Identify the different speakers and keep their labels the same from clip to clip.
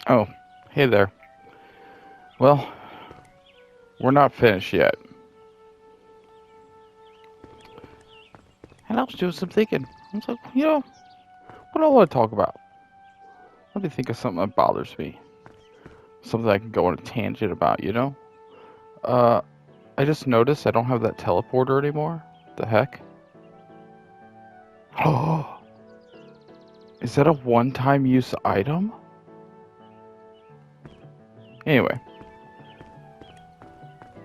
Speaker 1: Oh, hey there. Well, we're not finished yet. And I was doing some thinking. I was like, what do I want to talk about? Let me think of something that bothers me. Something I can go on a tangent about? Uh, I just noticed I don't have that teleporter anymore. The heck? Oh, is that a one-time use item? Anyway,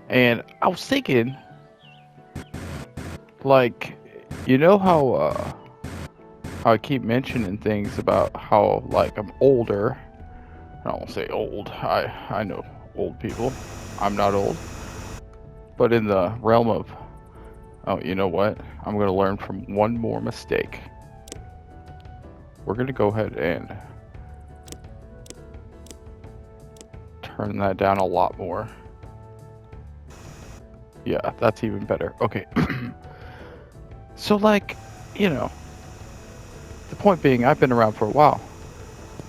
Speaker 1: and I was thinking, like, you know how I keep mentioning things about how, like, I'm older. I don't want to say old. I know old people. I'm not old. But in the realm of, oh, you know what? I'm going to learn from one more mistake. We're going to go ahead and turn that down a lot more. Yeah, that's even better. Okay. So, like, you know, the point being, I've been around for a while.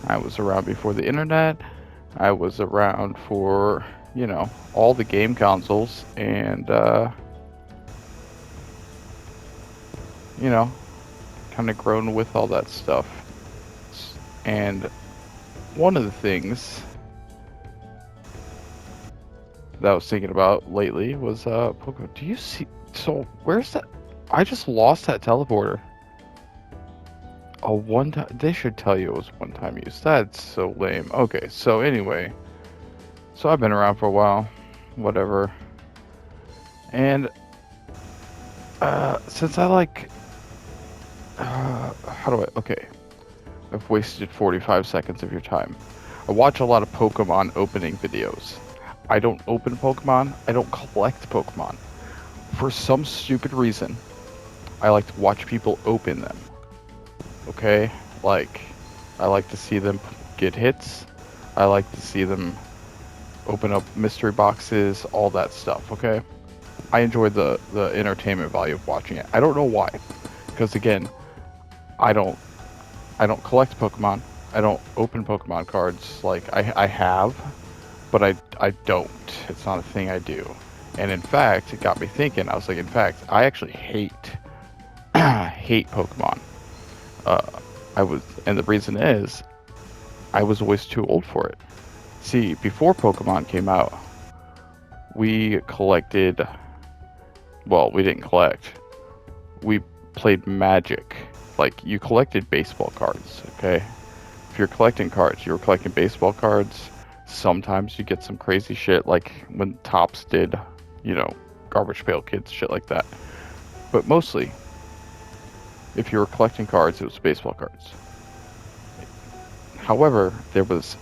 Speaker 1: I was around before the internet. I was around for, all the game consoles. And, you know, kind of grown with all that stuff. And one of the things that I was thinking about lately was Pokemon. Do you see? So where's that? I just lost that teleporter. A one time. They should tell you it was one time use. That's so lame. Okay, so anyway, so I've been around for a while, whatever, and since I like, how do I? Okay, I've wasted 45 seconds of your time. I watch a lot of Pokemon opening videos. I don't open Pokemon. I don't collect Pokemon. For some stupid reason, I like to watch people open them. Okay? Like, I like to see them get hits. I like to see them open up mystery boxes, all that stuff, okay? I enjoy the entertainment value of watching it. I don't know why. Because again, I don't I don't collect Pokemon. I don't open Pokemon cards. Like I have, but I don't. It's not a thing I do. And in fact, it got me thinking. I was like, in fact, I actually hate hate Pokemon. Uh, and the reason is, I was always too old for it. See, before Pokemon came out, we collected. Well, we didn't collect. We played Magic. Like you collected baseball cards. Okay, if you're collecting cards, you were collecting baseball cards. Sometimes you get some crazy shit, like when Tops did, you know, Garbage Pail Kids, shit like that. But mostly, if you were collecting cards, it was baseball cards. However, there was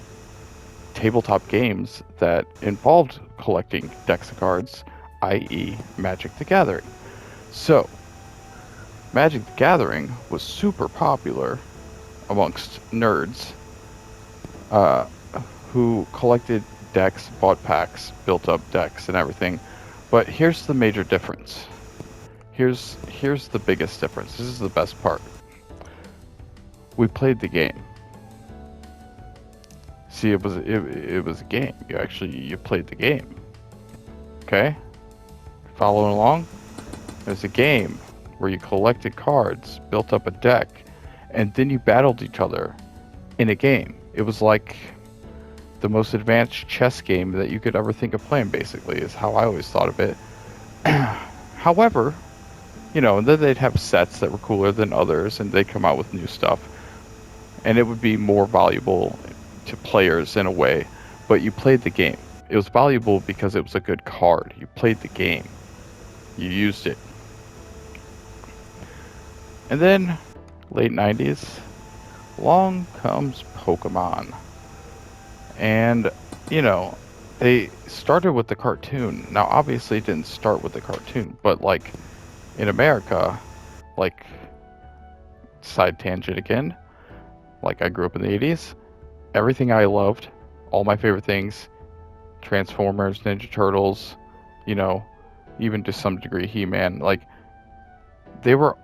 Speaker 1: tabletop games that involved collecting decks of cards, i.e., Magic the Gathering. So, Magic the Gathering was super popular amongst nerds uh, who collected decks, bought packs, built up decks, and everything. But here's the major difference. Here's the biggest difference. This is the best part. We played the game. See, it was a game. You played the game. Okay, following along. There's a game where you collected cards, built up a deck, and then you battled each other in a game. It was like the most advanced chess game that you could ever think of playing, basically, is how I always thought of it. However, and then they'd have sets that were cooler than others, and they'd come out with new stuff. And it would be more valuable to players in a way, but you played the game. It was valuable because it was a good card. You played the game. You used it. And then, late 90s, along comes Pokemon. And, they started with the cartoon. Now, obviously, it didn't start with the cartoon, but, like, in America, like, side tangent again, like, I grew up in the 80s. Everything I loved, all my favorite things, Transformers, Ninja Turtles, even to some degree He-Man, like, they were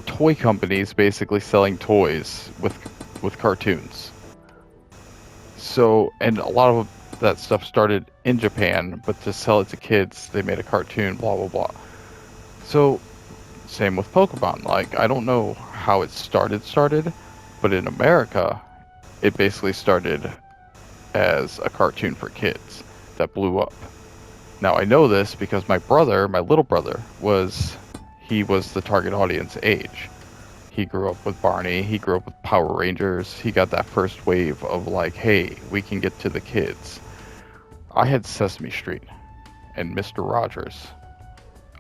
Speaker 1: toy companies basically selling toys with cartoons. So, and a lot of that stuff started in Japan, but to sell it to kids, they made a cartoon, blah, blah, blah. So, same with Pokemon. Like, I don't know how it started, but in America, it basically started as a cartoon for kids that blew up. Now, I know this because my brother, my little brother, he was the target audience age. He grew up with Barney. He grew up with Power Rangers. He got that first wave of like, hey, we can get to the kids. I had Sesame Street and Mr. Rogers.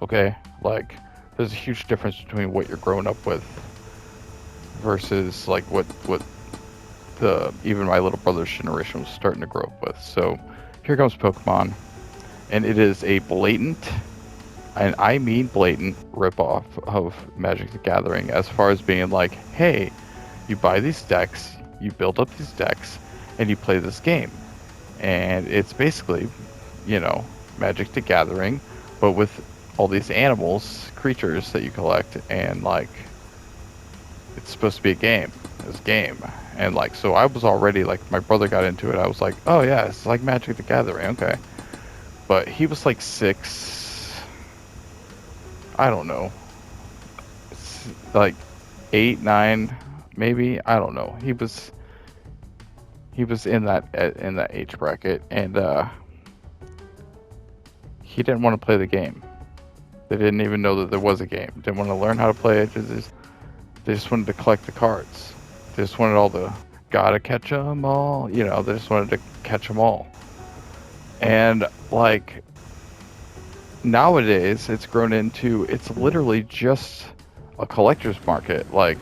Speaker 1: Okay? Like, there's a huge difference between what you're growing up with versus like what the even my little brother's generation was starting to grow up with. So here comes Pokemon, and it is a blatant, and I mean blatant, ripoff of Magic the Gathering as far as being like, hey, you buy these decks, you build up these decks, and you play this game. And it's basically, Magic the Gathering, but with all these animals, creatures that you collect, and like, it's supposed to be a game. It's a game. And like, so I was already like, my brother got into it. I was like, oh yeah, it's like Magic the Gathering. Okay. But he was like 6, I don't know, like 8, 9, maybe. I don't know. He was in that age bracket, and he didn't want to play the game. They didn't even know that there was a game. Didn't want to learn how to play it. They just wanted to collect the cards. They just wanted all the gotta catch 'em all. They just wanted to catch 'em all. And like nowadays, it's grown into, it's literally just a collector's market. Like,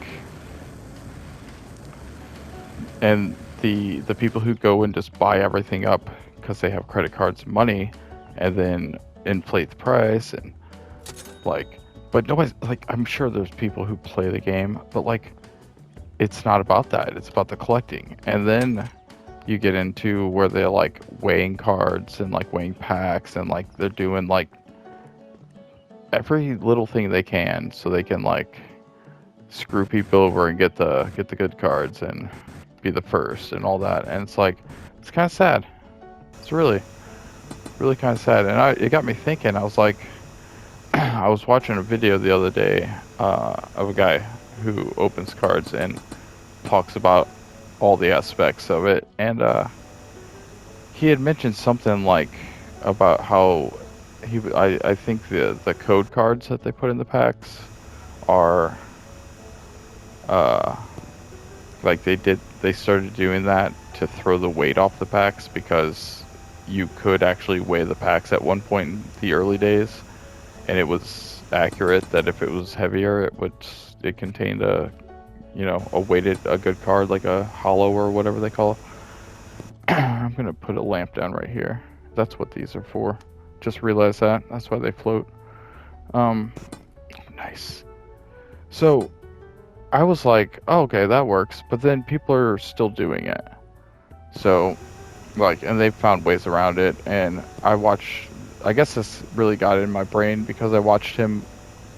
Speaker 1: and the people who go and just buy everything up because they have credit cards and money, and then inflate the price, and like, but nobody's like, I'm sure there's people who play the game, but like, it's not about that. It's about the collecting. And then you get into where they're like weighing cards and like weighing packs, and like they're doing like every little thing they can so they can like screw people over and get the good cards and be the first and all that. And it's like, it's kind of sad. It's really kind of sad. And it got me thinking. I was like, I was watching a video the other day of a guy who opens cards and talks about all the aspects of it, and he had mentioned something like about how I think the code cards that they put in the packs are like they started doing that to throw the weight off the packs, because you could actually weigh the packs at one point in the early days, and it was accurate that if it was heavier, it contained a good card, like a hollow or whatever they call it. I'm gonna put a lamp down right here. That's what these are for. Just realized that. That's why they float. Nice. So I was like, oh, okay, that works. But then people are still doing it. So, like, and they've found ways around it. And I guess this really got in my brain because I watched him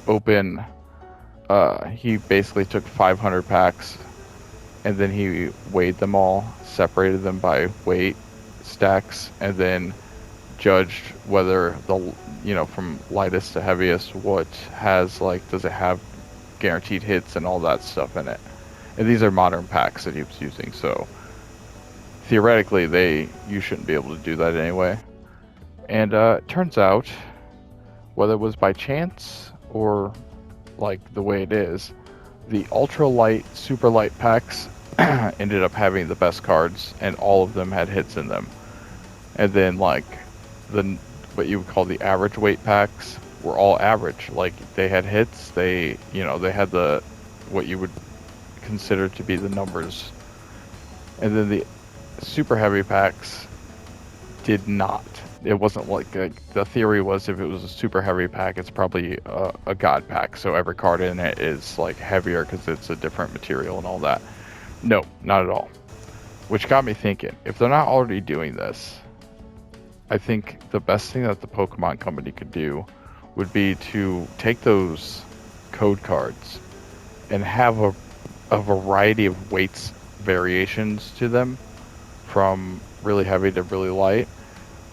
Speaker 1: open. He basically took 500 packs, and then he weighed them all, separated them by weight stacks, and then judged whether from lightest to heaviest, what has, like, does it have guaranteed hits and all that stuff in it. And these are modern packs that he was using, so theoretically you shouldn't be able to do that anyway. And it turns out, whether it was by chance or like the way it is, the ultra light, super light packs ended up having the best cards, and all of them had hits in them. And then like what you would call the average weight packs were all average. Like, they had hits, they had what you would consider to be the numbers. And then the super heavy packs did not. It wasn't like the theory was, if it was a super heavy pack, it's probably a god pack, so every card in it is like heavier because it's a different material and all that. No, not at all. Which got me thinking, if they're not already doing this, I think the best thing that the Pokemon Company could do would be to take those code cards and have a variety of weights variations to them from really heavy to really light.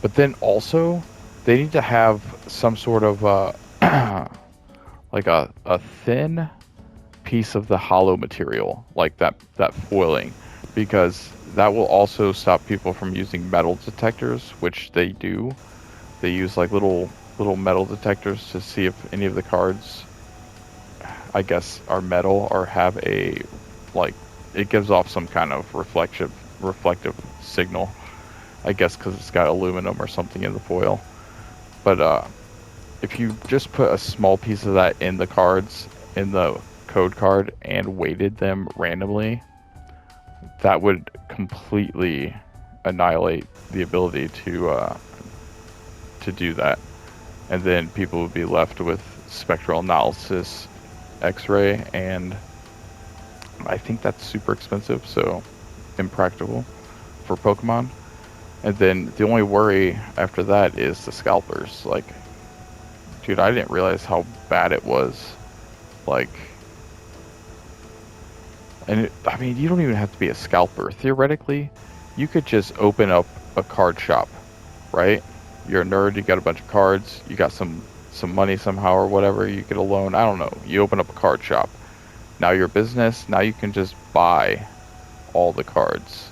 Speaker 1: But then also, they need to have some sort of like a thin piece of the hollow material, like that foiling, because that will also stop people from using metal detectors, which they do. They use like little metal detectors to see if any of the cards, I guess, are metal or have a like it gives off some kind of reflective signal. I guess because it's got aluminum or something in the foil. But if you just put a small piece of that in the cards, in the code card, and weighted them randomly, that would completely annihilate the ability to do that. And then people would be left with spectral analysis, X-ray, and I think that's super expensive, so impractical for Pokemon. And then the only worry after that is the scalpers. Like, dude, I didn't realize how bad it was. Like, I mean, you don't even have to be a scalper. Theoretically, you could just open up a card shop, right? You're a nerd, you got a bunch of cards, you got some money somehow or whatever, you get a loan, I don't know. You open up a card shop. Now you're a business, now you can just buy all the cards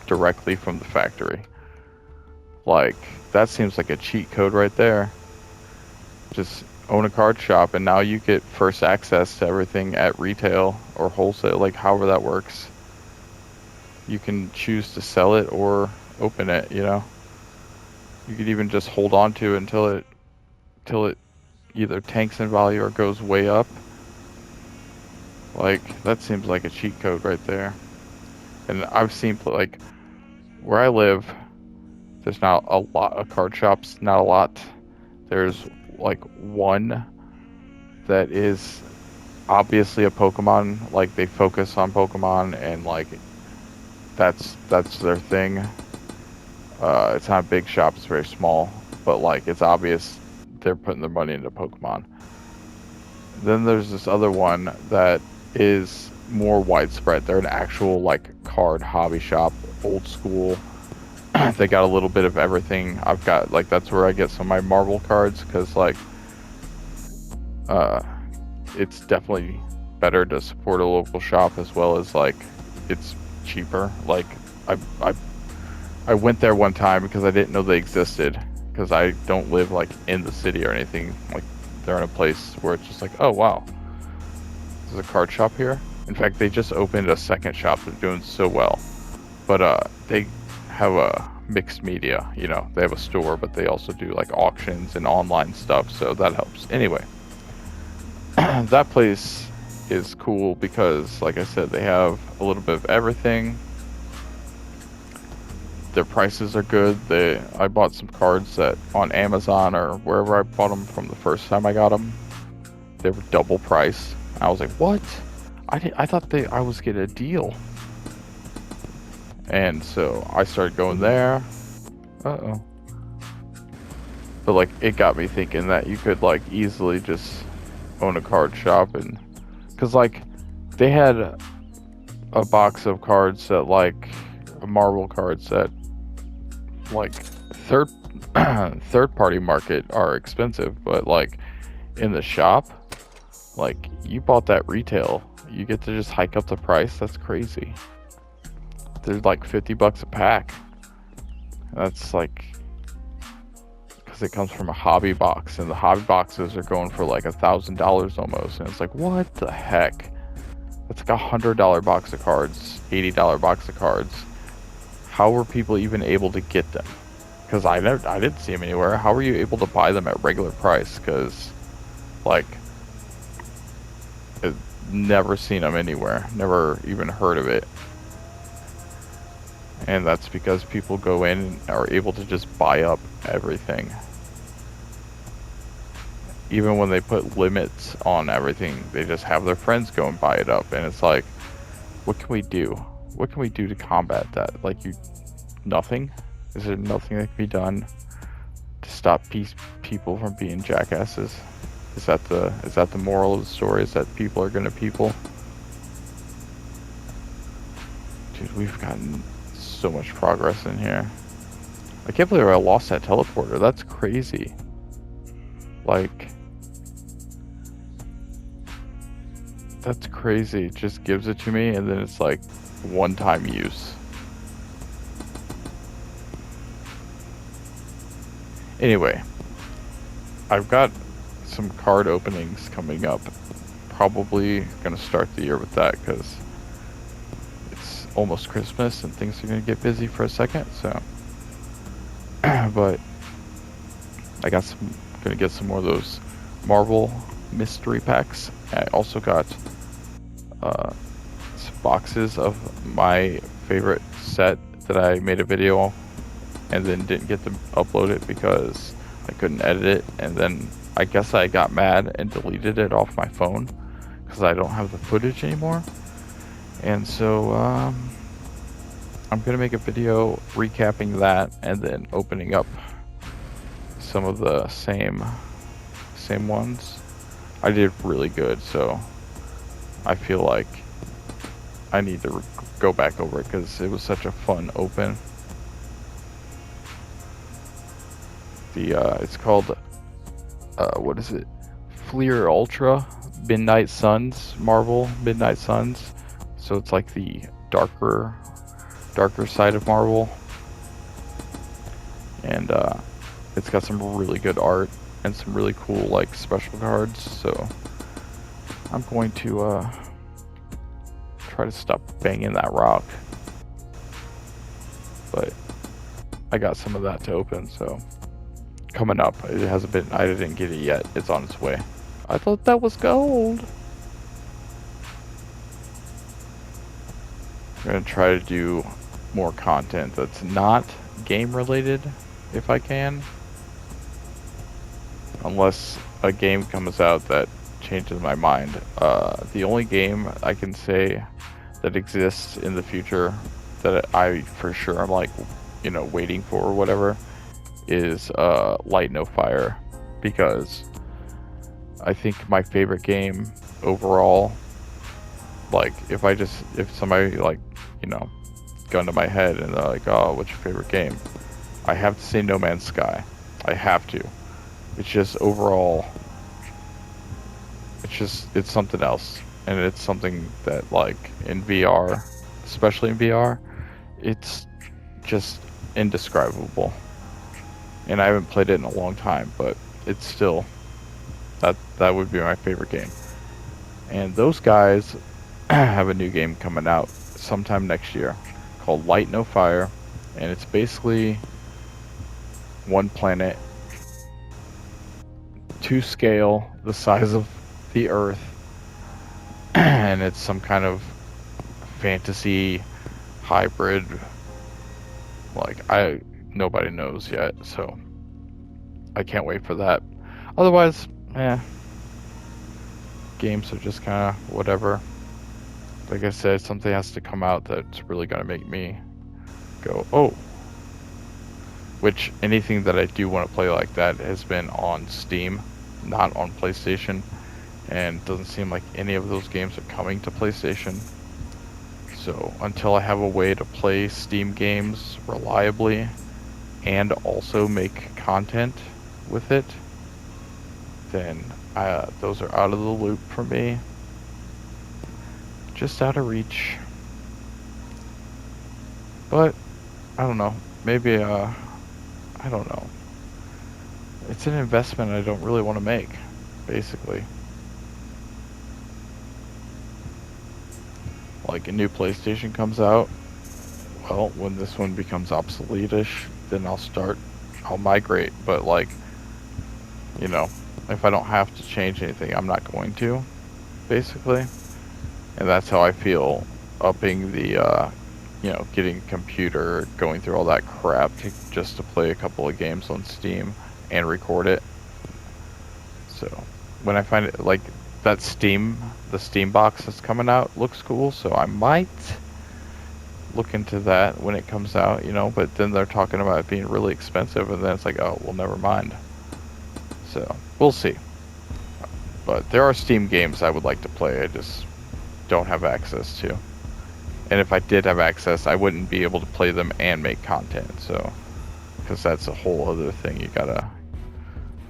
Speaker 1: directly from the factory. Like, that seems like a cheat code right there. Just own a card shop and now you get first access to everything at retail or wholesale, like however that works. You can choose to sell it or open it, you know. You could even just hold on to it until it either tanks in value or goes way up. Like, that seems like a cheat code right there. And I've seen, like, where I live, there's not a lot of card shops, not a lot. There's like one that is obviously a Pokemon, like they focus on Pokemon and like that's their thing. It's not a big shop, it's very small, but like it's obvious they're putting their money into Pokemon. Then there's this other one that is more widespread. They're an actual like card hobby shop, old school. They got a little bit of everything. I've got like that's where I get some of my Marvel cards because like it's definitely better to support a local shop as well as like it's cheaper. Like I went there one time because I didn't know they existed because I don't live like in the city or anything. Like they're in a place where it's just like, oh wow, there's a card shop here. In fact, they just opened a second shop. They're doing so well, but they have a mixed media. You know, they have a store, but they also do like auctions and online stuff, so that helps. Anyway, that place is cool because, like I said, they have a little bit of everything. Their prices are good. I bought some cards that on Amazon or wherever I bought them from the first time I got them, they were double price. I was like, what? I thought I was getting a deal. And so I started going there. Uh-oh. But like it got me thinking that you could like easily just own a card shop and because like they had a box of cards that like Marvel cards that like third party market are expensive, but like in the shop, like you bought that retail, you get to just hike up the price. That's crazy. They're like $50 a pack. That's like because it comes from a hobby box, and the hobby boxes are going for like $1,000 almost, and it's like what the heck? That's like $100 box of cards, $80 box of cards. How were people even able to get them? Because I didn't see them anywhere. How were you able to buy them at regular price? Because like I've never seen them anywhere, never even heard of it. And that's because people go in and are able to just buy up everything. Even when they put limits on everything, they just have their friends go and buy it up. And it's like, what can we do? What can we do to combat that? Like, nothing? Is there nothing that can be done to stop people from being jackasses? Is that the moral of the story? Is that people are gonna people? Dude, we've gotten so much progress in here. I can't believe I lost that teleporter. That's crazy. Like, that's crazy. It just gives it to me, and then it's like one-time use. Anyway, I've got some card openings coming up. Probably gonna start the year with that because it's almost Christmas and things are gonna get busy for a second. So, but I got gonna get some more of those Marvel mystery packs. I also got some boxes of my favorite set that I made a video on and then didn't get to upload it because I couldn't edit it, and then I guess I got mad and deleted it off my phone because I don't have the footage anymore. And so I'm gonna make a video recapping that and then opening up some of the same ones. I did really good, so I feel like I need to go back over it because it was such a fun open. It's called what is it? Fleer Ultra Midnight Suns, Marvel Midnight Suns. So it's like the darker side of Marvel, and it's got some really good art and some really cool like special cards. So I'm going to try to stop banging that rock, but I got some of that to open, so coming up. It hasn't been, I didn't get it yet. It's on its way. I thought that was gold. I'm gonna try to do more content that's not game related if I can, unless a game comes out that changes my mind. The only game I can say that exists in the future that I for sure am like, you know, waiting for or whatever is Light No Fire, because I think my favorite game overall, like if somebody like, you know, gun to my head and they're like, oh, what's your favorite game? I have to say No Man's Sky. I have to. It's just overall, it's something else, and it's something that like in VR, especially in VR, it's just indescribable. And I haven't played it in a long time, but it's still, that would be my favorite game. And those guys have a new game coming out sometime next year called Light No Fire, and it's basically one planet to scale the size of the Earth, and it's some kind of fantasy hybrid, like nobody knows yet, so I can't wait for that. Otherwise, games are just kind of whatever. Like I said, something has to come out that's really gonna make me go, oh. Which, anything that I do want to play like that has been on Steam, not on PlayStation, and it doesn't seem like any of those games are coming to PlayStation. So until I have a way to play Steam games reliably and also make content with it, then those are out of the loop for me. Just out of reach. But I don't know. Maybe I don't know. It's an investment I don't really want to make, basically. Like a new PlayStation comes out, well, when this one becomes obsolete-ish, then I'll migrate. But like, you know, if I don't have to change anything, I'm not going to, basically. And that's how I feel upping the, you know, getting a computer, going through all that crap just to play a couple of games on Steam and record it. So when I find it, like the Steam box that's coming out looks cool, so I might look into that when it comes out, you know, but then they're talking about it being really expensive, and then it's like, oh, well, never mind. So we'll see. But there are Steam games I would like to play, I just don't have access to. And if I did have access, I wouldn't be able to play them and make content. So, because that's a whole other thing. You gotta,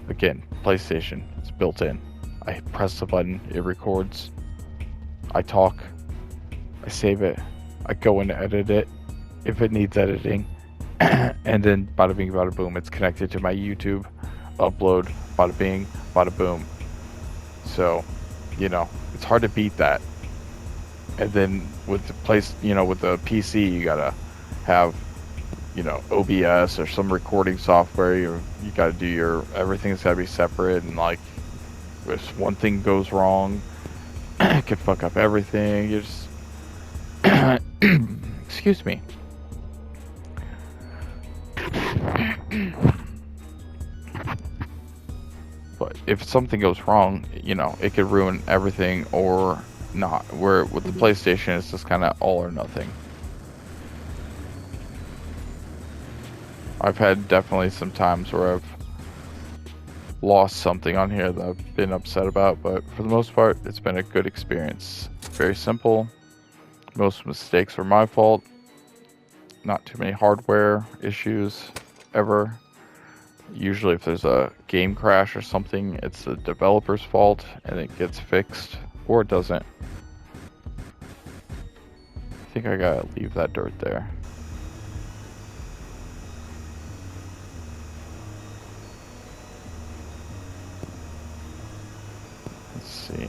Speaker 1: again, PlayStation, it's built in. I press the button, it records. I talk, I save it, I go and edit it if it needs editing. And then bada bing, bada boom, it's connected to my YouTube, upload, bada bing, bada boom. So, you know, it's hard to beat that. And then with the with the PC, you gotta have, OBS or some recording software. You gotta do everything's gotta be separate, and like, if one thing goes wrong, it could fuck up everything. You just, excuse me. But if something goes wrong, it could ruin everything or not. Where with the PlayStation, it's just kind of all or nothing. I've had definitely some times where I've lost something on here that I've been upset about, but for the most part, it's been a good experience. Very simple. Most mistakes were my fault. Not too many hardware issues ever. Usually if there's a game crash or something, it's the developer's fault and it gets fixed, or it doesn't. I think I gotta leave that dirt there. Let's see.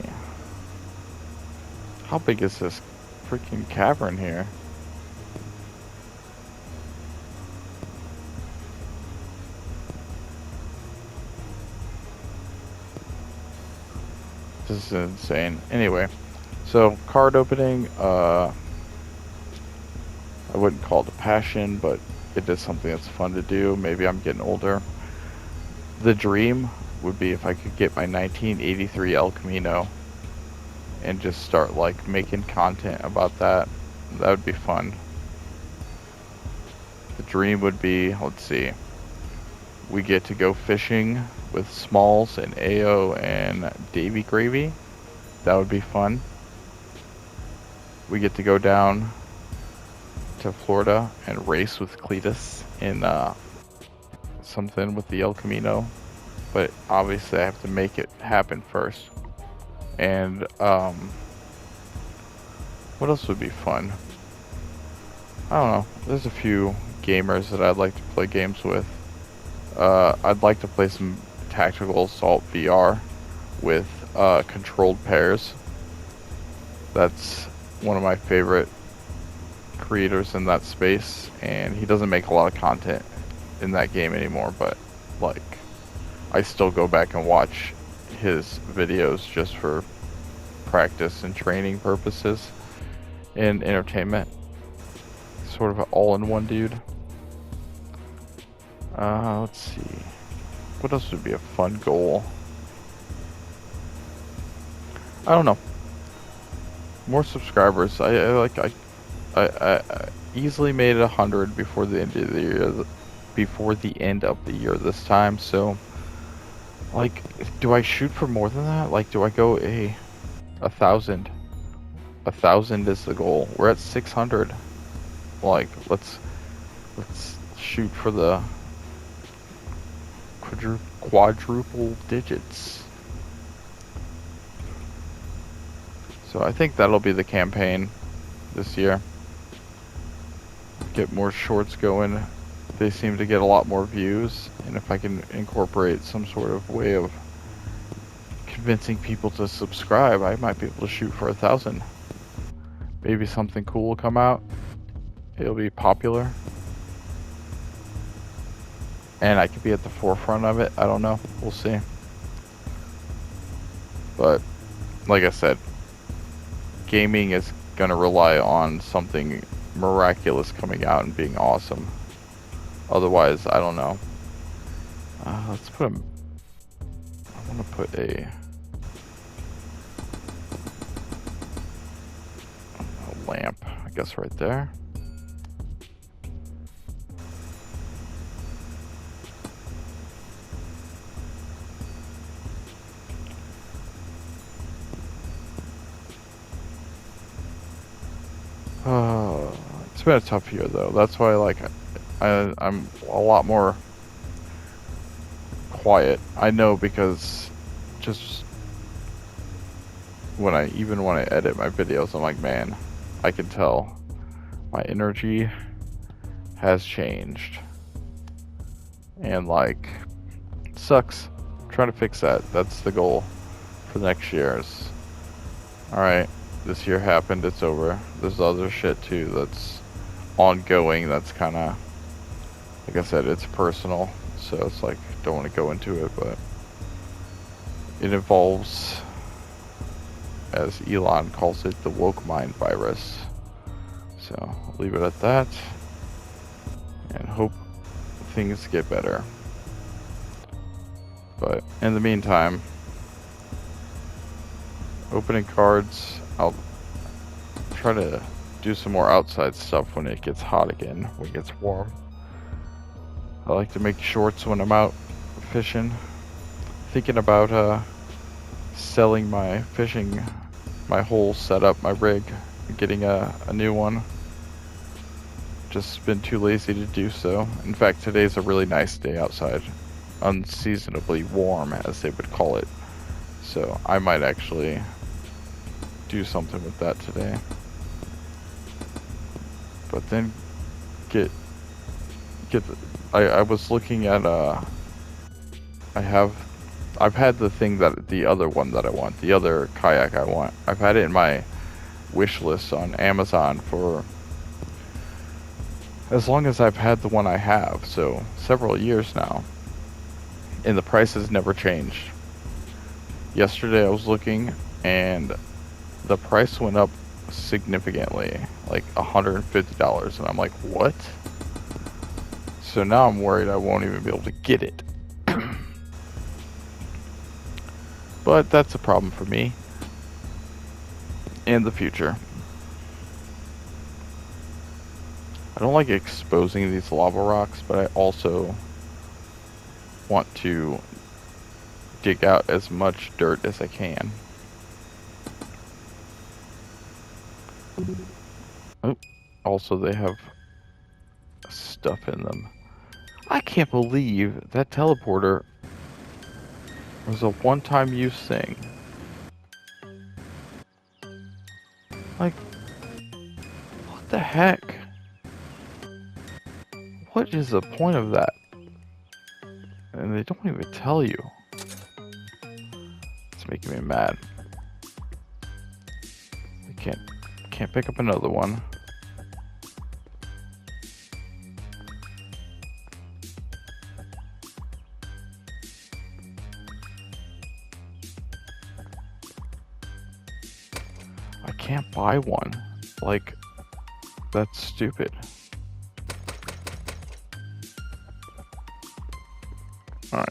Speaker 1: How big is this freaking cavern here? This is insane. Anyway, so card opening, I wouldn't call it a passion, but it is something that's fun to do. Maybe I'm getting older. The dream would be if I could get my 1983 El Camino and just start like making content about that. That would be fun. The dream would be, let's see, we get to go fishing with Smalls and AO and Davy Gravy. That would be fun. We get to go down to Florida and race with Cletus in something with the El Camino. But obviously I have to make it happen first. And what else would be fun? I don't know. There's a few gamers that I'd like to play games with. I'd like to play some Tactical Assault VR with controlled pairs. That's one of my favorite creators in that space, and he doesn't make a lot of content in that game anymore, but like, I still go back and watch his videos just for practice and training purposes and entertainment. Sort of an all-in-one dude. Let's see. What else would be a fun goal? I don't know. More subscribers. I easily made 100 before the end of the year. Before the end of the year this time. So, like, do I shoot for more than that? Like, do I go 1,000? 1,000 is the goal. We're at 600. Like, let's shoot for the quadruple digits. So I think that'll be the campaign this year. Get more shorts going. They seem to get a lot more views, and if I can incorporate some sort of way of convincing people to subscribe, I might be able to shoot for 1,000. Maybe something cool will come out. It'll be popular. And I could be at the forefront of it. I don't know. We'll see. But, like I said, gaming is going to rely on something miraculous coming out and being awesome. Otherwise, I don't know. Let's put a... I want to put a lamp, I guess, right there. been a tough year though. That's why like I'm a lot more quiet. I know because just when I edit my videos, I'm like, man, I can tell my energy has changed. And like, it sucks. I'm trying to fix that. That's the goal for next year. Is alright, this year happened, it's over. There's other shit too that's ongoing that's kinda, like I said, it's personal. So it's like, don't want to go into it, but it involves, as Elon calls it, the woke mind virus. So I'll leave it at that and hope things get better. But in the meantime, opening cards, I'll try to do some more outside stuff when it gets hot again, when it gets warm. I like to make shorts when I'm out fishing. Thinking about selling my whole setup, my rig, getting a new one. Just been too lazy to do so. In fact, today's a really nice day outside. Unseasonably warm, as they would call it. So I might actually do something with that today. But then I was looking at I've had the other one that I want, the other kayak I want. I've had it in my wish list on Amazon for as long as I've had the one I have, so several years now. And the price has never changed. Yesterday I was looking and the price went up significantly, like $150, and I'm like, what? So now I'm worried I won't even be able to get it. But that's a problem for me in the future. I don't like exposing these lava rocks, but I also want to dig out as much dirt as I can. Oh, also they have stuff in them. I can't believe that teleporter was a one-time use thing. Like, what the heck? What is the point of that? And they don't even tell you. It's making me mad. I can't pick up another one. I can't buy one. Like, that's stupid. Alright.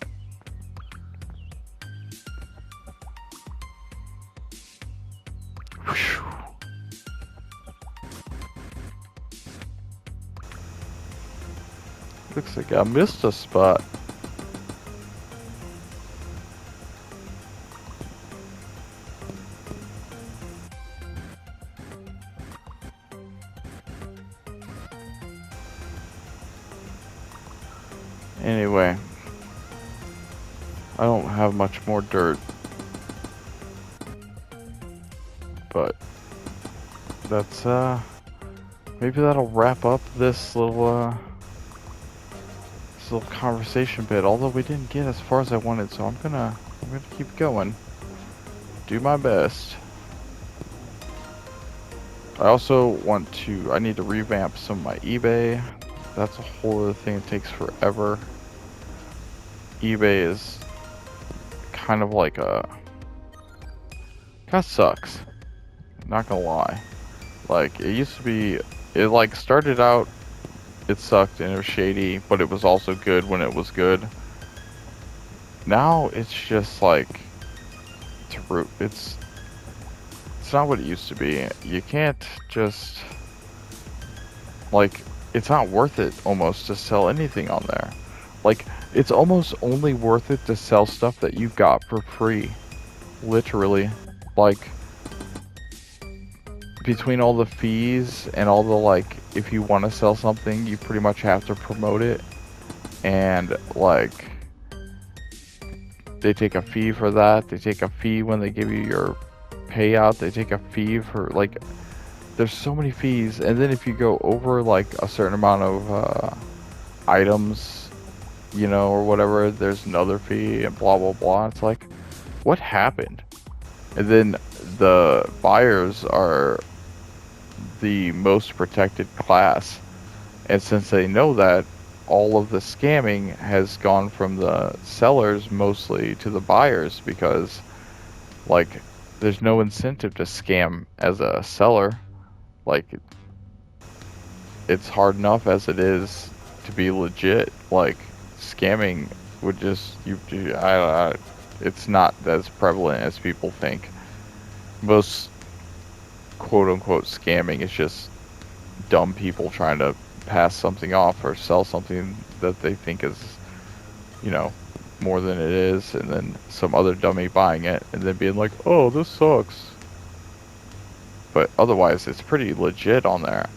Speaker 1: Looks like I missed a spot. Anyway, I don't have much more dirt, but that's maybe that'll wrap up this little conversation bit. Although we didn't get as far as I wanted, so I'm gonna keep going, do my best. I also I need to revamp some of my eBay. That's a whole other thing. It takes forever. eBay is kind of like kinda sucks. Not gonna lie. Like, it used to be, it like started out, it sucked and it was shady, but it was also good when it was good. Now it's just like, it's not what it used to be. You can't just, like, it's not worth it almost to sell anything on there. Like, it's almost only worth it to sell stuff that you got for free. Literally. Like, between all the fees and all the, like, if you want to sell something, you pretty much have to promote it, and like they take a fee for that. They take a fee when they give you your payout. They take a fee for like there's so many fees, and then if you go over like a certain amount of items, you know, or whatever, there's another fee and blah blah blah. It's like, what happened? And then the buyers are the most protected class, and since they know that, all of the scamming has gone from the sellers mostly to the buyers, because like there's no incentive to scam as a seller. Like it's hard enough as it is to be legit. Like scamming would just it's not as prevalent as people think. Most quote unquote scamming is just dumb people trying to pass something off or sell something that they think is, you know, more than it is, and then some other dummy buying it and then being like, oh, this sucks. But otherwise it's pretty legit on there.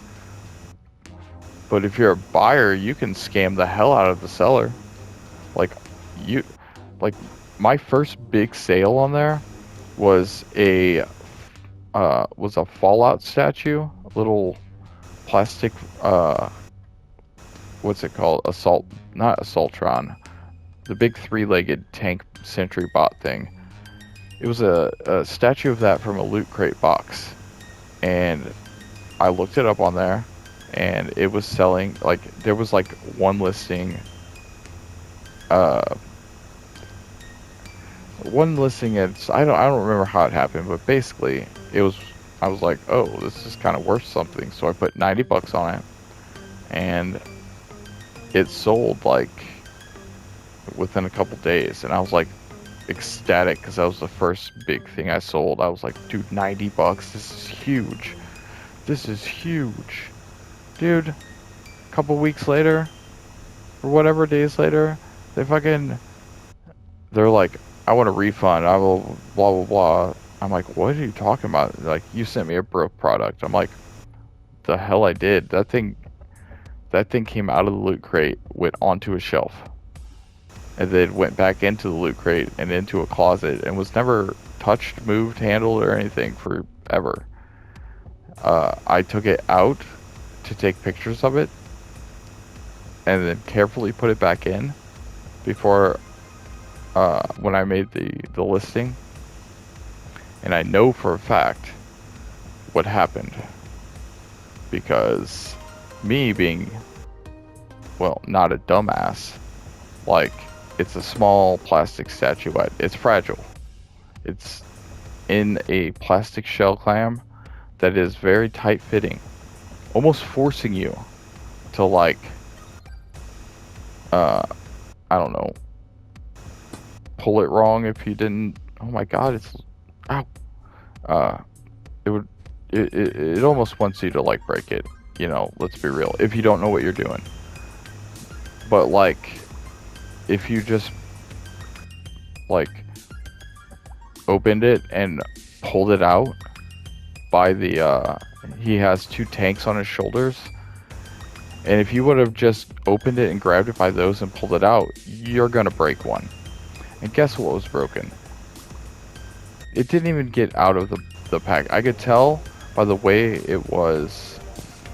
Speaker 1: But if you're a buyer, you can scam the hell out of the seller. Like you like my first big sale on there was a Fallout statue, a little plastic what's it called? Not Assaultron. The big three-legged tank sentry bot thing. It was a statue of that from a Loot Crate box. And I looked it up on there, and it was selling, like, there was like one listing, it's, I don't remember how it happened, but basically I was like, oh, this is kind of worth something. So I put 90 bucks on it, and it sold like within a couple days, and I was like ecstatic because that was the first big thing I sold. I was like, dude, 90 bucks, this is huge. This is huge. Dude, a couple weeks later, or whatever days later, they're like, I want a refund. I will blah blah blah. I'm like, what are you talking about? They're like, you sent me a broke product. I'm like, the hell I did. That thing came out of the Loot Crate, went onto a shelf, and then went back into the Loot Crate and into a closet, and was never touched, moved, handled, or anything forever. I took it out to take pictures of it, and then carefully put it back in before when I made the listing. And I know for a fact what happened, because me being, well, not a dumbass, like, it's a small plastic statuette. It's fragile. It's in a plastic shell clam that is very tight fitting, almost forcing you to, like, I don't know, pull it wrong if you didn't. Oh my god, it's, ow. It almost wants you to, like, break it, you know, let's be real, if you don't know what you're doing. But, like, if you just, like, opened it and pulled it out by the, he has two tanks on his shoulders, and if you would have just opened it and grabbed it by those and pulled it out, you're gonna break one. And guess what was broken? It didn't even get out of the pack. I could tell by the way it was,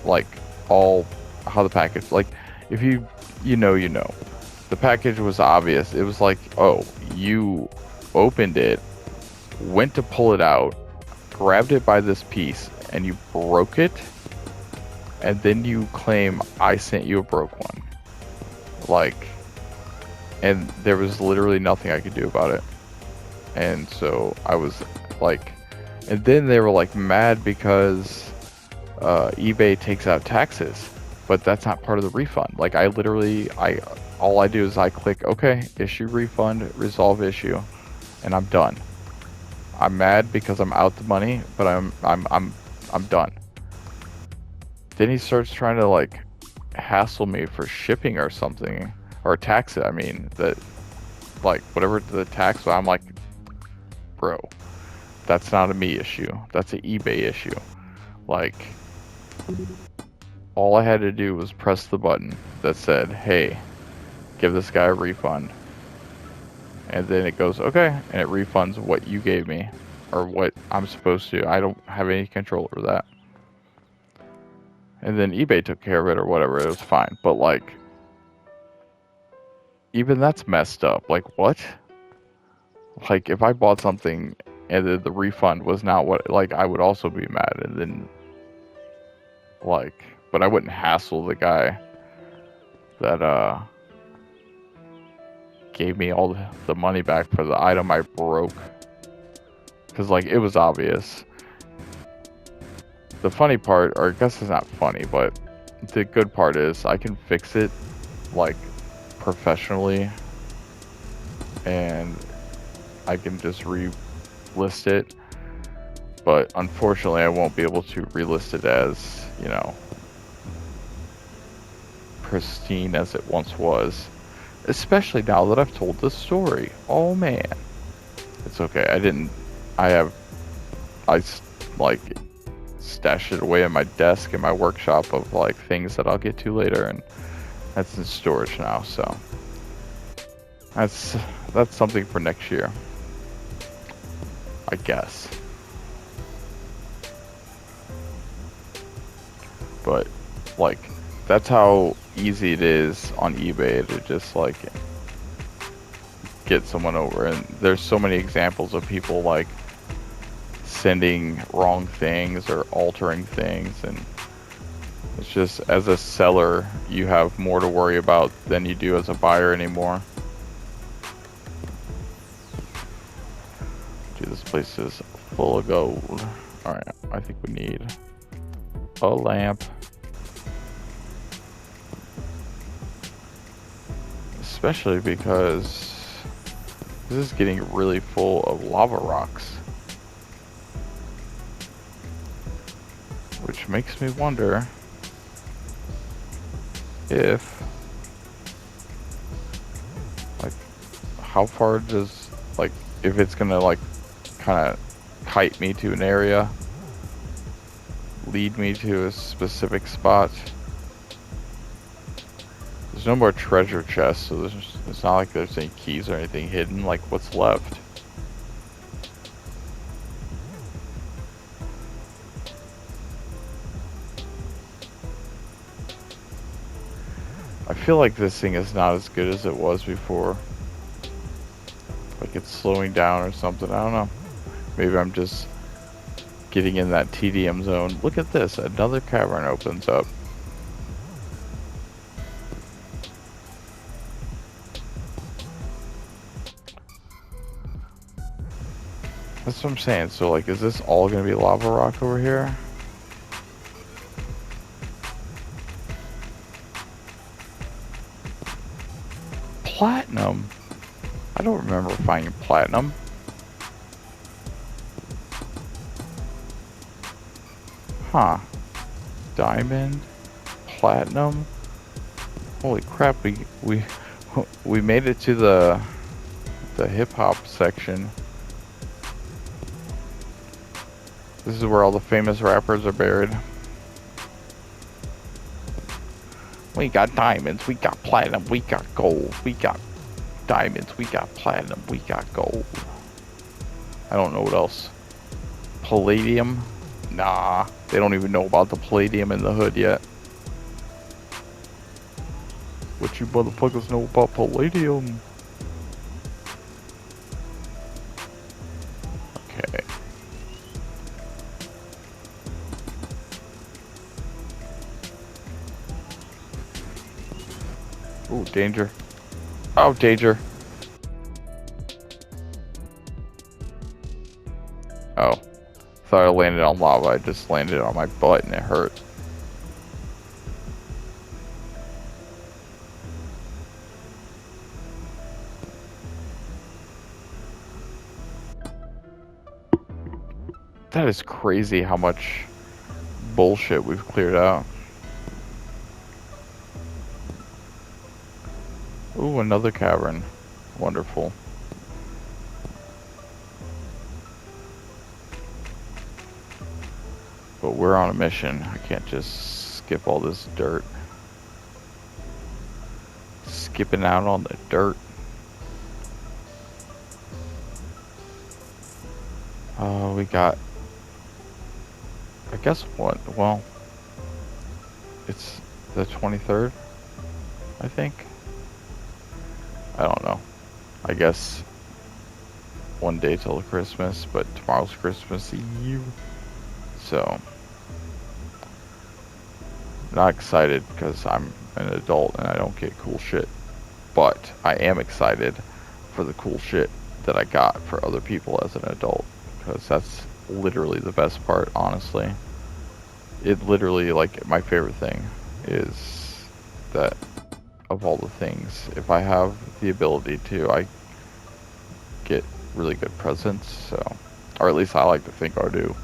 Speaker 1: like, all, how the package, like, if you know. The package was obvious. It was like, oh, you opened it, went to pull it out, grabbed it by this piece, and you broke it, and then you claim I sent you a broke one. Like, and there was literally nothing I could do about it. And so I was like, and then they were like mad because eBay takes out taxes, but that's not part of the refund. Like, all I do is I click, okay, issue refund, resolve issue, and I'm done. I'm mad because I'm out the money, but I'm done. Then he starts trying to, like, hassle me for shipping or something, or tax it. I mean, that, like, whatever the tax. I'm like, bro, that's not a me issue. That's an eBay issue. Like, All I had to do was press the button that said, hey, give this guy a refund. And then it goes, okay, and it refunds what you gave me, or what I'm supposed to. I don't have any control over that. And then eBay took care of it or whatever, it was fine. But like, even that's messed up. Like, what? Like, if I bought something and the refund was not what, like, I would also be mad. And then, like, but I wouldn't hassle the guy that, gave me all the money back for the item I broke. Because, like, it was obvious. The funny part, or I guess it's not funny, but the good part is I can fix it, like, professionally. And I can just relist it. But unfortunately, I won't be able to relist it as, you know, pristine as it once was. Especially now that I've told this story. Oh man. It's okay. I like stashed it away in my desk in my workshop of like things that I'll get to later, and that's in storage now, so that's something for next year, I guess. But like, that's how easy it is on eBay to just like get someone over. And there's so many examples of people like sending wrong things or altering things, and it's just, as a seller, you have more to worry about than you do as a buyer anymore. Dude, this place is full of gold. Alright, I think we need a lamp. Especially because this is getting really full of lava rocks. Which makes me wonder if, like, how far does, like, if it's gonna, like, kind of kite me to an area, lead me to a specific spot. There's no more treasure chests, so it's not like there's any keys or anything hidden. Like, what's left? I feel like this thing is not as good as it was before. Like, it's slowing down or something. I don't know. Maybe I'm just getting in that TDM zone. Look at this. Another cavern opens up. That's what I'm saying. So, like, is this all going to be lava rock over here? Platinum? I don't remember finding platinum. Huh. Diamond? Platinum? Holy crap, we made it to the hip-hop section. This is where all the famous rappers are buried. We got diamonds, we got platinum, we got gold, we got diamonds, we got platinum, we got gold. I don't know what else. Palladium? Nah, they don't even know about the palladium in the hood yet. What you motherfuckers know about palladium? Okay. Ooh, danger. Oh, danger. Oh. Thought I landed on lava. I just landed on my butt and it hurt. That is crazy how much bullshit we've cleared out. Ooh, another cavern. Wonderful. But we're on a mission. I can't just skip all this dirt. Skipping out on the dirt. We got, I guess what? Well, it's the 23rd, I think. I don't know. I guess one day till Christmas, but tomorrow's Christmas Eve. So, not excited because I'm an adult and I don't get cool shit. But I am excited for the cool shit that I got for other people as an adult. Because that's literally the best part, honestly. It literally, like, my favorite thing is that of all the things, if I have the ability to, I get really good presents, so, or at least I like to think I do.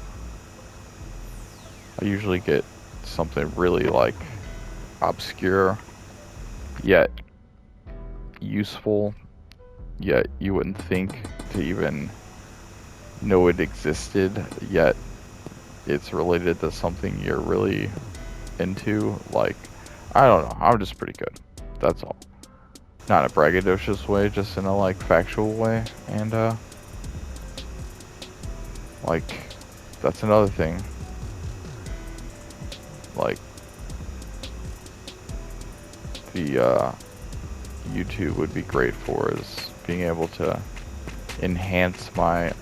Speaker 1: I usually get something really, like, obscure, yet useful, yet you wouldn't think to even know it existed, yet it's related to something you're really into. Like, I don't know, I'm just pretty good, that's all. Not in a braggadocious way, just in a, like, factual way. And like, that's another thing, like, the YouTube would be great for, is being able to enhance my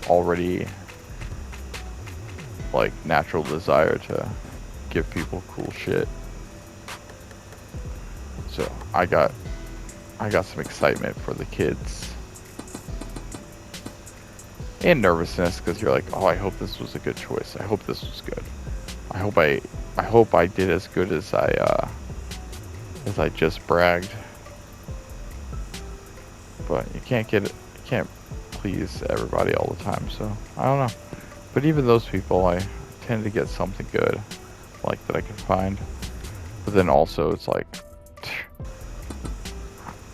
Speaker 1: already, like, natural desire to give people cool shit. So I got some excitement for the kids and nervousness, because you're like, oh, I hope this was a good choice. I hope this was good. I hope I did as good as I just bragged. But you can't please everybody all the time, so I don't know. But even those people, I tend to get something good, like, that I can find. But then also it's like,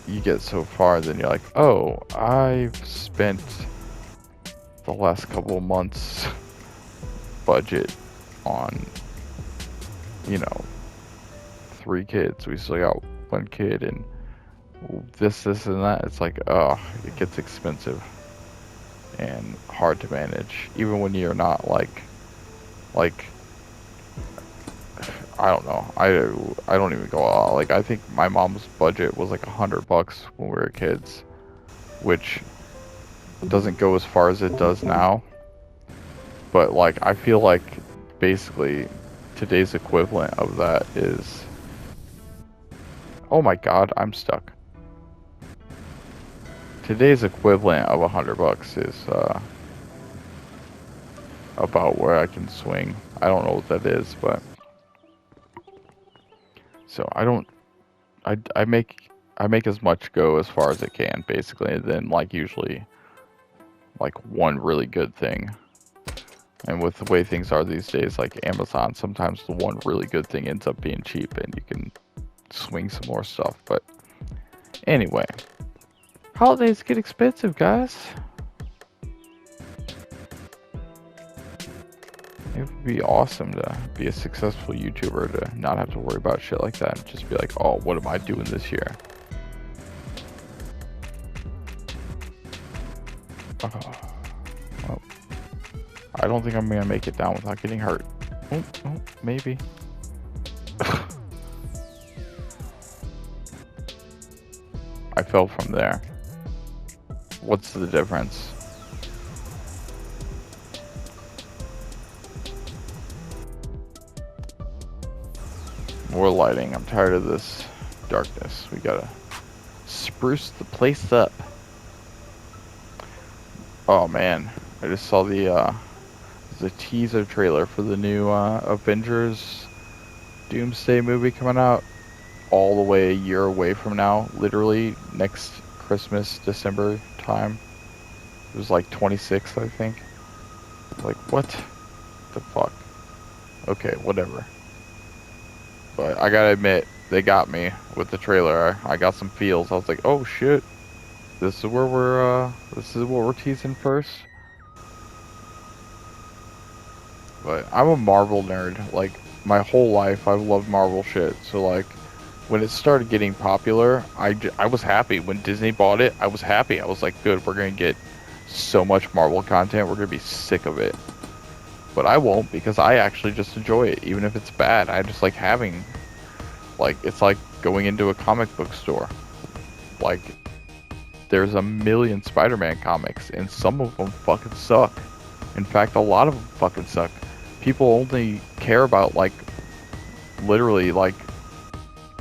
Speaker 1: you get so far, then you're like, oh, I've spent the last couple of months budget on, 3 kids. We still got 1 kid, and this and that. It's like, oh, it gets expensive and hard to manage, even when you're not like I don't know. I don't even go out. Like, I think my mom's budget was like $100 when we were kids, which doesn't go as far as it does now. But, like, I feel like basically today's equivalent of that is, oh my god, I'm stuck. Today's equivalent of $100 is about where I can swing. I don't know what that is, but so I make as much go as far as it can, basically, and then, like, usually, like, one really good thing. And with the way things are these days, like Amazon, sometimes the one really good thing ends up being cheap and you can swing some more stuff. But anyway, holidays get expensive, guys. It would be awesome to be a successful YouTuber, to not have to worry about shit like that and just be like, oh, what am I doing this year? Well, I don't think I'm gonna make it down without getting hurt. Oh, maybe. I fell from there. What's the difference? More lighting. I'm tired of this darkness. We gotta spruce the place up. Oh man, I just saw the teaser trailer for the new Avengers Doomsday movie coming out all the way a year away from now, literally next Christmas, December time. It was like 26th, I think. Like, what the fuck? Okay, whatever. But I gotta admit, they got me with the trailer. I got some feels. I was like, oh shit, this is where this is what we're teasing first. But I'm a Marvel nerd. Like, my whole life I've loved Marvel shit. So like, when it started getting popular, I was happy. When Disney bought it, I was happy. I was like, good, we're gonna get so much Marvel content, we're gonna be sick of it. But I won't, because I actually just enjoy it, even if it's bad. I just like having, like, it's like going into a comic book store. Like, there's a million Spider-Man comics, and some of them fucking suck. In fact, a lot of them fucking suck. People only care about, like, literally, like,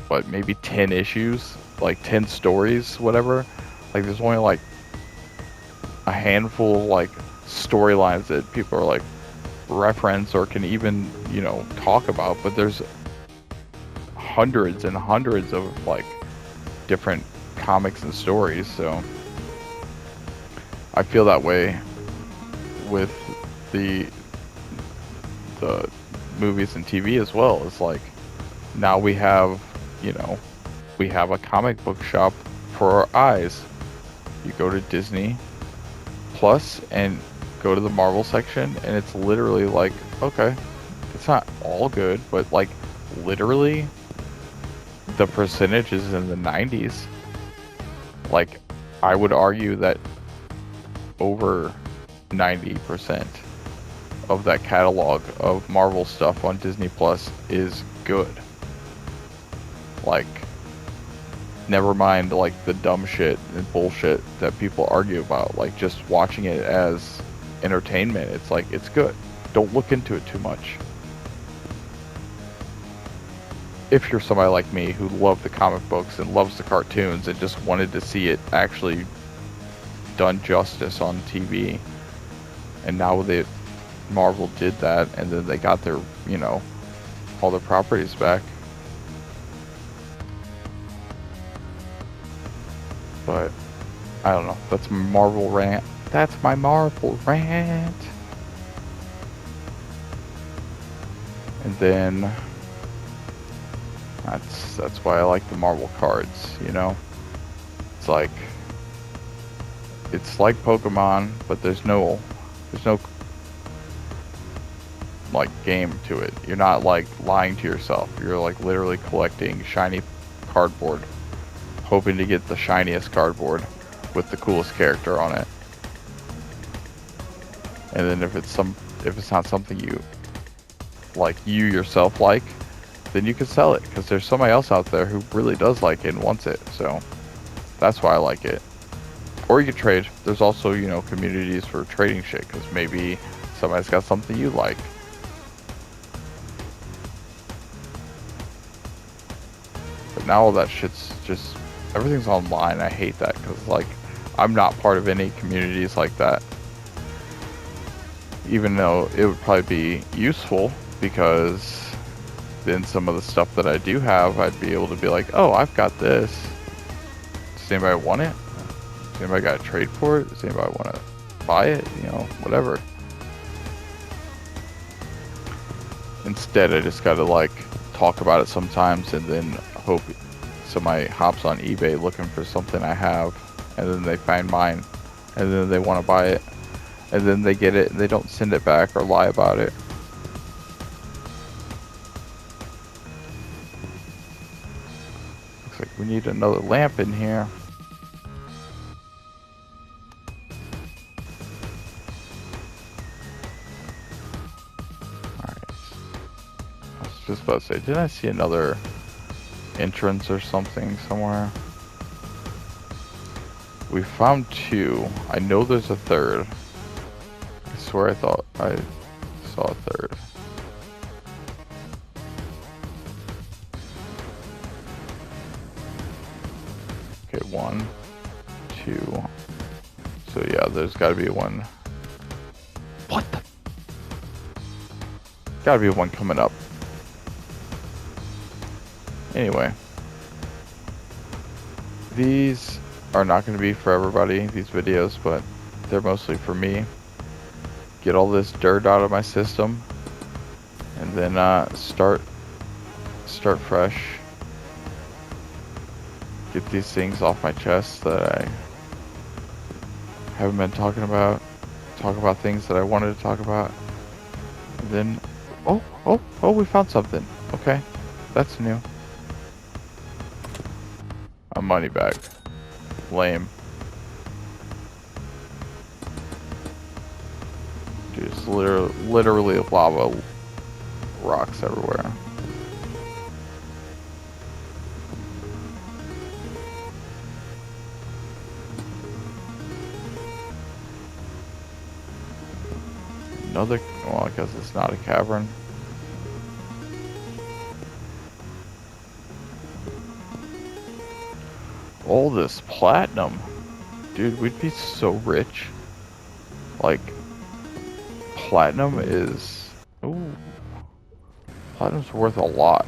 Speaker 1: what, maybe 10 issues? Like, 10 stories, whatever? Like, there's only, like, a handful of, like, storylines that people are, like, reference or can even, you know, talk about. But there's hundreds and hundreds of, like, different comics and stories, so I feel that way with the movies and TV as well. It's like, now we have, you know, we have a comic book shop for our eyes. You go to Disney Plus and go to the Marvel section, and it's literally like, okay, it's not all good, but like, literally the percentage is in the 90s. Like, I would argue that over 90% of that catalog of Marvel stuff on Disney Plus is good. Like, never mind, like, the dumb shit and bullshit that people argue about. Like, just watching it as entertainment, it's like, it's good. Don't look into it too much. If you're somebody like me who loved the comic books and loves the cartoons and just wanted to see it actually done justice on TV, and now that Marvel did that, and then they got their, you know, all their properties back. But I don't know. That's my Marvel rant. That's my Marvel rant. And then that's why I like the Marvel cards, you know? It's like Pokemon, but there's no like game to it. You're not like lying to yourself. You're like literally collecting shiny cardboard, hoping to get the shiniest cardboard with the coolest character on it. And then if it's not something you like, you yourself like, then you can sell it, because there's somebody else out there who really does like it and wants it. So that's why I like it. Or you can trade. There's also, you know, communities for trading shit, because maybe somebody's got something you like. But now all that shit's just, everything's online. I hate that, because like, I'm not part of any communities like that. Even though it would probably be useful, because then some of the stuff that I do have, I'd be able to be like, oh, I've got this. Does anybody want it? Does anybody got a trade for it? Does anybody want to buy it? You know, whatever. Instead, I just gotta like talk about it sometimes, and then hope somebody hops on eBay looking for something I have, and then they find mine, and then they want to buy it, and then they get it and they don't send it back or lie about it. Looks like we need another lamp in here. Alright. I was just about to say, didn't I see another entrance or something somewhere? We found two. I know there's a third. I swear I thought I saw a third. Okay, 1, 2. So yeah, there's gotta be one. What the? Gotta be one coming up. Anyway. These are not going to be for everybody, these videos, but they're mostly for me. Get all this dirt out of my system, and then start fresh. Get these things off my chest that I haven't been talking about. Talk about things that I wanted to talk about. And then, oh, Oh, we found something. Okay, that's new. A money bag. Lame. Dude, it's literally lava rocks everywhere. Another, well, I guess it's not a cavern. All this platinum. Dude, we'd be so rich. Like, platinum is... Ooh. Platinum's worth a lot.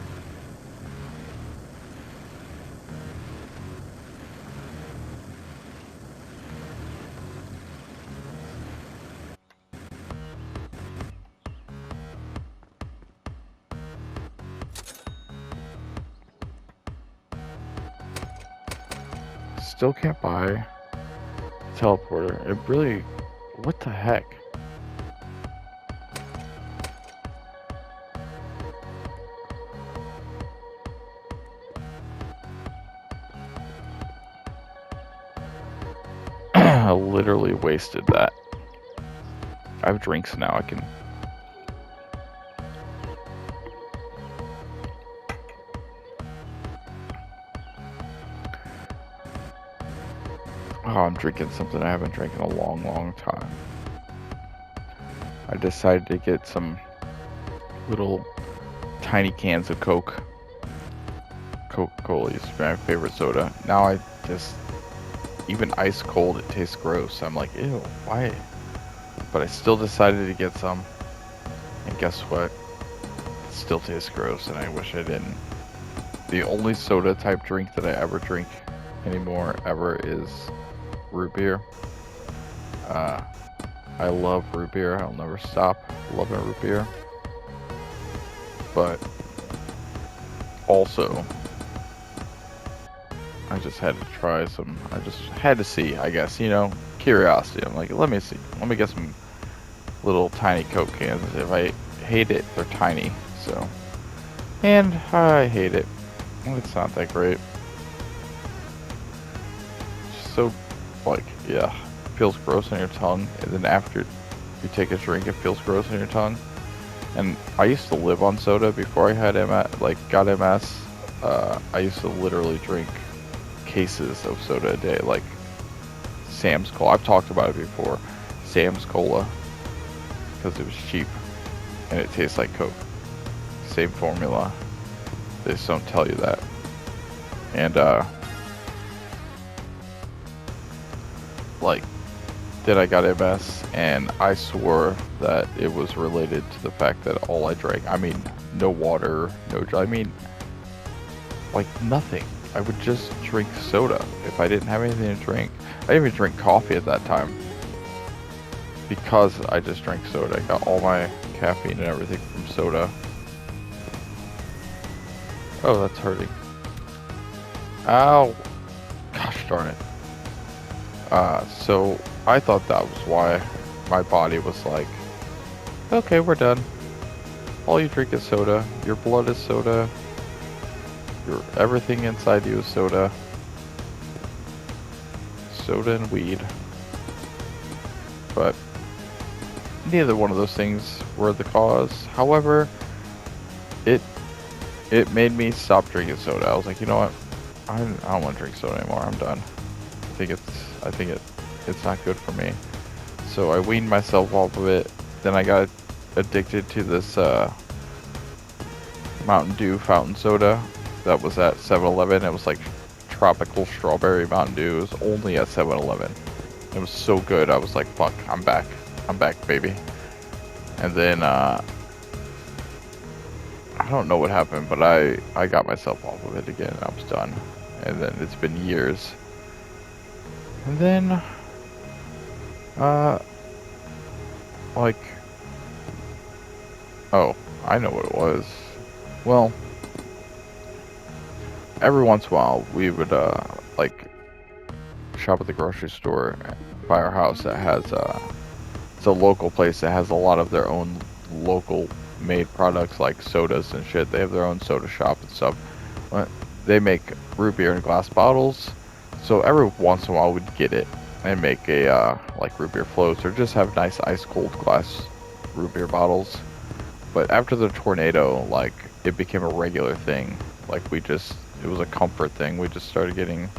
Speaker 1: Still can't buy a teleporter. It really... What the heck? I literally wasted that. I have drinks now. I can... Oh, I'm drinking something I haven't drank in a long time. I decided to get some little tiny cans of Coke. Coca-Cola used to be my favorite soda. Now I just... Even ice cold, it tastes gross. I'm like, ew, why? But I still decided to get some. And guess what? It still tastes gross, and I wish I didn't. The only soda type drink that I ever drink anymore ever is root beer. I love root beer. I'll never stop loving root beer. But also, I just had to try some. I just had to see, I guess, you know, curiosity. I'm like, let me see. Let me get some little tiny Coke cans. If I hate it, they're tiny. So, and I hate it. It's not that great. It's so, like, yeah, it feels gross on your tongue. And then after you take a drink, it feels gross on your tongue. And I used to live on soda before I had got MS. I used to literally drink cases of soda a day, like Sam's Cola. I've talked about it before. Sam's Cola, because it was cheap and it tastes like Coke. Same formula. They just don't tell you that. And like, then I got MS, and I swore that it was related to the fact that all I drank, I mean, no water, I mean, like nothing. I would just drink soda if I didn't have anything to drink. I didn't even drink coffee at that time because I just drank soda. I got all my caffeine and everything from soda. Oh, that's hurting. Ow. Gosh darn it. So I thought that was why my body was like, okay, we're done. All you drink is soda. Your blood is soda. Everything inside you is soda. Soda and weed. But neither one of those things were the cause. However, it made me stop drinking soda. I was like, you know what? I don't want to drink soda anymore. I'm done. I think it's not good for me. So I weaned myself off of it. Then I got addicted to this Mountain Dew fountain soda that was at 7-Eleven. It was like tropical strawberry Mountain Dew. It was only at 7-Eleven. It was so good. I was like, fuck, I'm back, baby. And then I don't know what happened, but I got myself off of it again, and I was done. And then it's been years. And then like, oh, I know what it was. Well, every once in a while we would like shop at the grocery store by our house that has it's a local place that has a lot of their own local made products like sodas and shit. They have their own soda shop and stuff. They make root beer in glass bottles. So every once in a while we'd get it and make a like root beer floats or just have nice ice cold glass root beer bottles. But after the tornado, like it became a regular thing. Like it was a comfort thing. We just started getting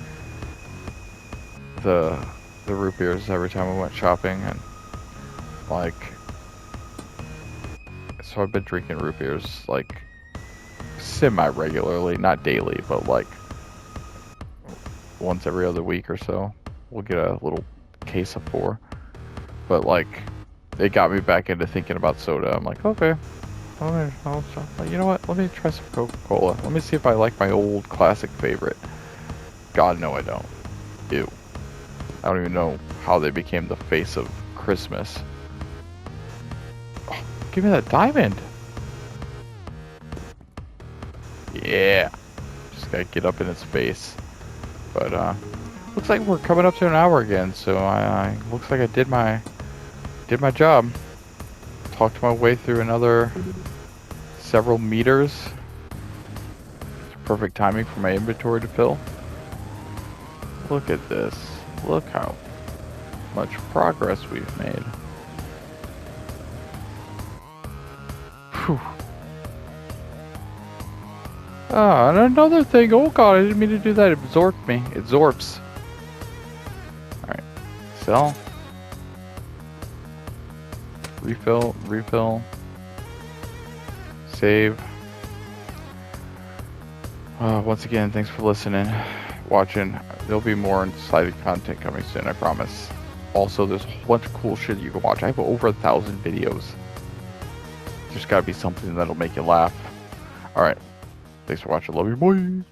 Speaker 1: the root beers every time we went shopping, and like so I've been drinking root beers like semi-regularly, not daily, but like once every other week or so. We'll get a little case of 4. But like it got me back into thinking about soda. I'm like, okay, you know what? Let me try some Coca-Cola. Let me see if I like my old classic favorite. God, no, I don't. Ew. I don't even know how they became the face of Christmas. Oh, give me that diamond. Yeah. Just gotta get up in its face. But looks like we're coming up to an hour again. So I looks like I did my job. Talked my way through another several meters. Perfect timing for my inventory to fill. Look at this. Look how much progress we've made. Whew. Ah, and another thing. Oh god, I didn't mean to do that. It absorbed me. It zorps. Alright. Sell. Refill. Save. Once again, thanks for listening, watching. There'll be more exciting content coming soon, I promise. Also, there's a whole bunch of cool shit you can watch. I have over 1,000 videos. There's gotta be something that'll make you laugh. Alright. Thanks for watching. Love you, boys.